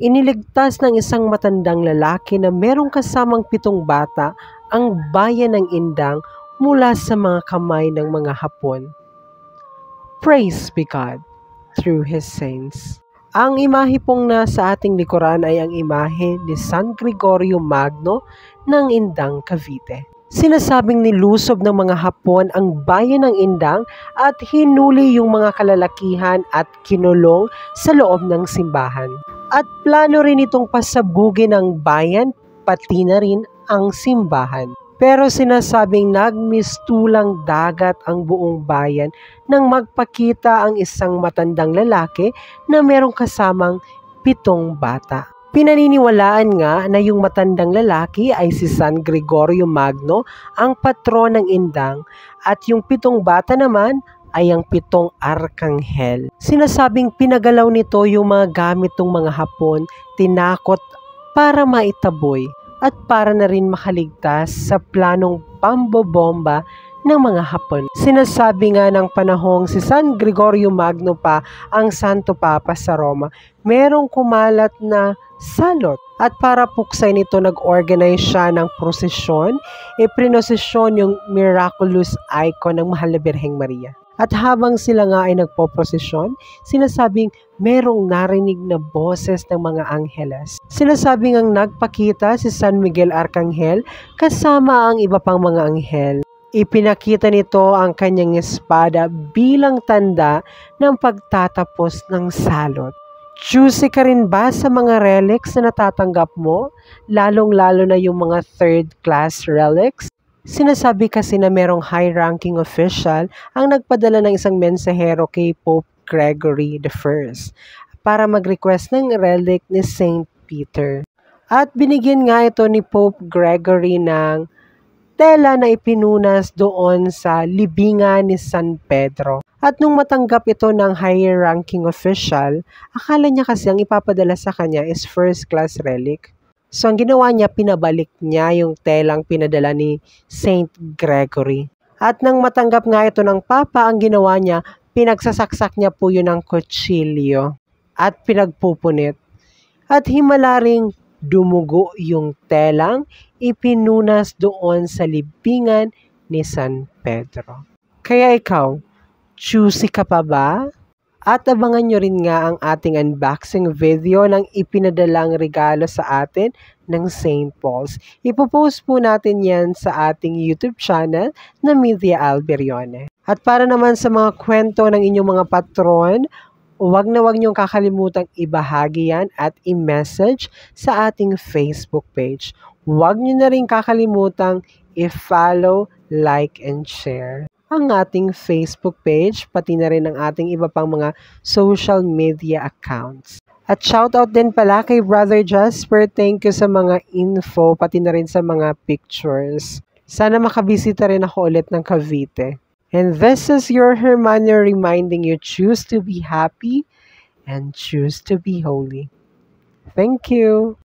Iniligtas ng isang matandang lalaki na merong kasamang 7 bata ang bayan ng Indang mula sa mga kamay ng mga Hapon. Praise be God through His saints. Ang imahe pong nasa ating likuran ay ang imahe ni San Gregorio Magno ng Indang, Cavite. Sinasabing nilusob ng mga Hapon ang bayan ng Indang at hinuli yung mga kalalakihan at kinulong sa loob ng simbahan. At plano rin itong pasabugin ang bayan pati na rin ang simbahan. Pero sinasabing nagmistulang dagat ang buong bayan nang magpakita ang isang matandang lalaki na merong kasamang 7 bata. Pinaniniwalaan nga na yung matandang lalaki ay si San Gregorio Magno, ang patron ng Indang, at yung 7 bata naman ay ang 7 arkanghel. Sinasabing pinagalaw nito yung mga gamit ng mga Hapon, tinakot para maitaboy at para na rin makaligtas sa planong pambobomba ng mga Hapon. Sinasabi nga ng panahong si San Gregorio Magno pa ang Santo Papa sa Roma, merong kumalat na salot. At para puksay nito, nag-organize siya ng prosesyon, iprinosesyon yung miraculous icon ng Mahal na Birheng Maria. At habang sila nga ay nagpo-prosesyon, sinasabing merong narinig na boses ng mga angheles. Sinasabing ang nagpakita si San Miguel Arcangel kasama ang iba pang mga anghel. Ipinakita nito ang kanyang espada bilang tanda ng pagtatapos ng salot. Choosy ka rin ba sa mga relics na natatanggap mo? Lalong-lalo na yung mga 3rd class relics? Sinasabi kasi na merong high-ranking official ang nagpadala ng isang mensahero kay Pope Gregory I para mag-request ng relic ni Saint Peter. At binigyan nga ito ni Pope Gregory ng tela na ipinunas doon sa libingan ni San Pedro. At nung matanggap ito ng higher-ranking official, akala niya kasi ang ipapadala sa kanya is 1st class relic. So ang ginawa niya, pinabalik niya yung telang pinadala ni Saint Gregory. At nang matanggap nga ito ng Papa, ang ginawa niya, pinagsasaksak niya po yun ng kutsilyo at pinagpupunit. At himala ring dumugo yung telang ipinunas doon sa libingan ni San Pedro. Kaya ikaw, choosy ka pa ba? At abangan nyo rin nga ang ating unboxing video ng ipinadalang regalo sa atin ng St. Paul's. Ipopost po natin yan sa ating YouTube channel na Media Alberione. At para naman sa mga kwento ng inyong mga patron, huwag niyong kakalimutang ibahagi yan at i-message sa ating Facebook page. Huwag niyo na rin kakalimutang i-follow, like, and share ang ating Facebook page, pati na rin ang ating iba pang mga social media accounts. At shoutout din pala kay Brother Jasper. Thank you sa mga info, pati na rin sa mga pictures. Sana makabisita rin ako ulit ng Cavite. And this is your Hermano reminding you, choose to be happy and choose to be holy. Thank you.